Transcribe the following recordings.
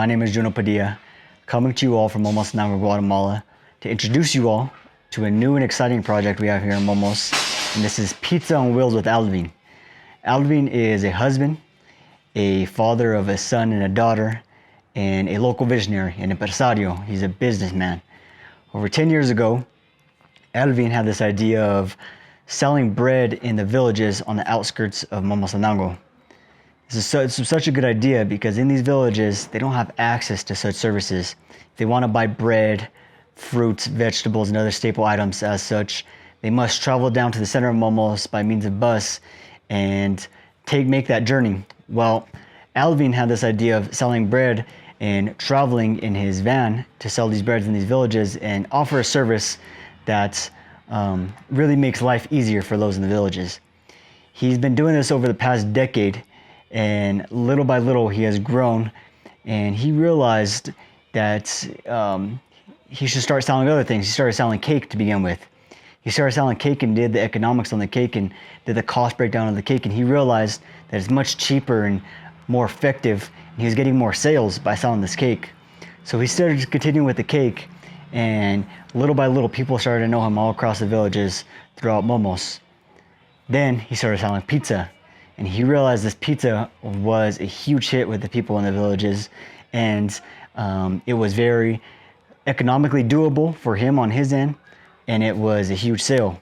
My name is Juno Padilla, coming to you all from Momos, Guatemala, to introduce you all to a new and exciting project we have here in Momos, and this is Pizza on Wheels with Alvin. Alvin is a husband, a father of a son and a daughter, and a local visionary, an empresario. He's a businessman. Over 10 years ago, Alvin had this idea of selling bread in the villages on the outskirts of Momosanango. It's such a good idea because in these villages, they don't have access to such services. If they want to buy bread, fruits, vegetables, and other staple items as such, they must travel down to the center of Momos by means of bus and make that journey. Well, Alvin had this idea of selling bread and traveling in his van to sell these breads in these villages and offer a service that really makes life easier for those in the villages. He's been doing this over the past decade, and little by little he has grown, and he realized that he should start selling other things. He started selling cake to begin with. He started selling cake and did the economics on the cake and did the cost breakdown of the cake, and he realized that it's much cheaper and more effective, and he was getting more sales by selling this cake. So he started continuing with the cake, and little by little people started to know him all across the villages throughout Momos. Then he started selling pizza, and he realized this pizza was a huge hit with the people in the villages, and it was very economically doable for him on his end, and it was a huge sale.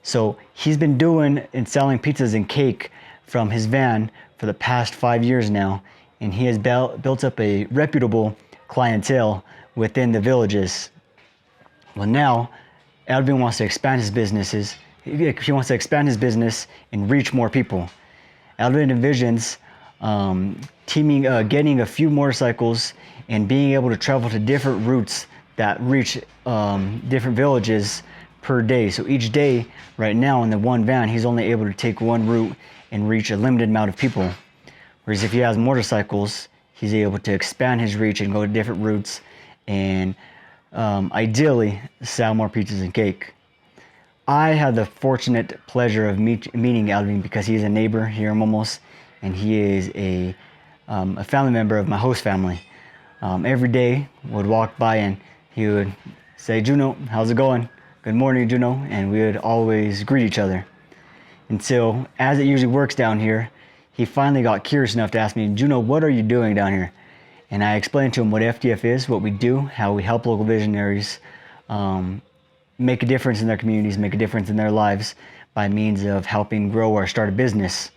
So he's been doing and selling pizzas and cake from his van for the past 5 years now, and he has built up a reputable clientele within the villages. Well, now Alvin wants to expand his businesses. He wants to expand his business and reach more people. Alvin envisions getting a few motorcycles and being able to travel to different routes that reach different villages per day. So each day, right now in the one van, he's only able to take one route and reach a limited amount of people. Whereas if he has motorcycles, he's able to expand his reach and go to different routes and ideally sell more pizzas and cake. I had the fortunate pleasure of meeting Alvin because he's a neighbor here in Momos, and he is a family member of my host family. Every day would walk by and he would say, "Juno, how's it going? Good morning, Juno," and we would always greet each other. Until, as it usually works down here, he finally got curious enough to ask me, "Juno, what are you doing down here?" And I explained to him what FTF is, what we do, how we help local visionaries make a difference in their communities, make a difference in their lives by means of helping grow or start a business.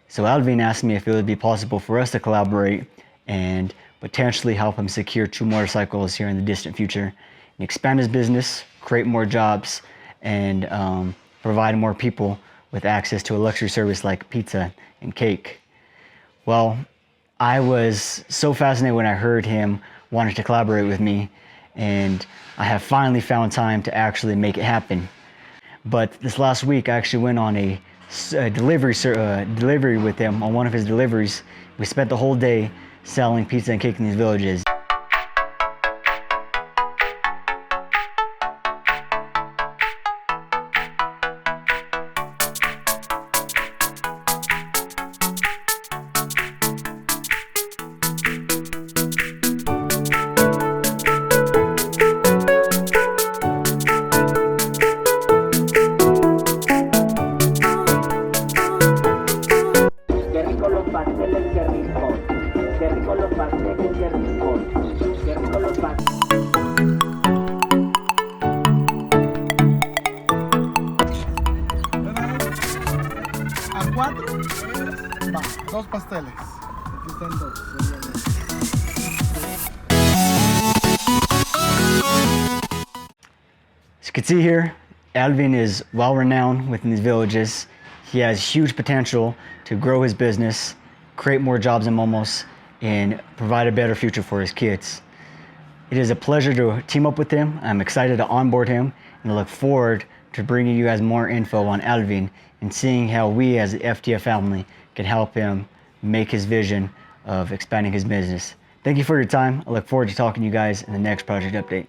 So Alvin asked me if it would be possible for us to collaborate and potentially help him secure 2 motorcycles here in the distant future and expand his business, create more jobs, and provide more people with access to a luxury service like pizza and cake. Well, I was so fascinated when I heard him wanted to collaborate with me, and I have finally found time to actually make it happen. But this last week, I actually went on a delivery with him on one of his deliveries. We spent the whole day selling pizza and cake in these villages. A 4, va, 2 pasteles. Aquí están 2. As you can see here, Alvin is well renowned within these villages. He has huge potential to grow his business, create more jobs in Momos, and provide a better future for his kids. It is a pleasure to team up with him. I'm excited to onboard him, and I look forward to bringing you guys more info on Alvin and seeing how we as the FTF family can help him make his vision of expanding his business. Thank you for your time. I look forward to talking to you guys in the next project update.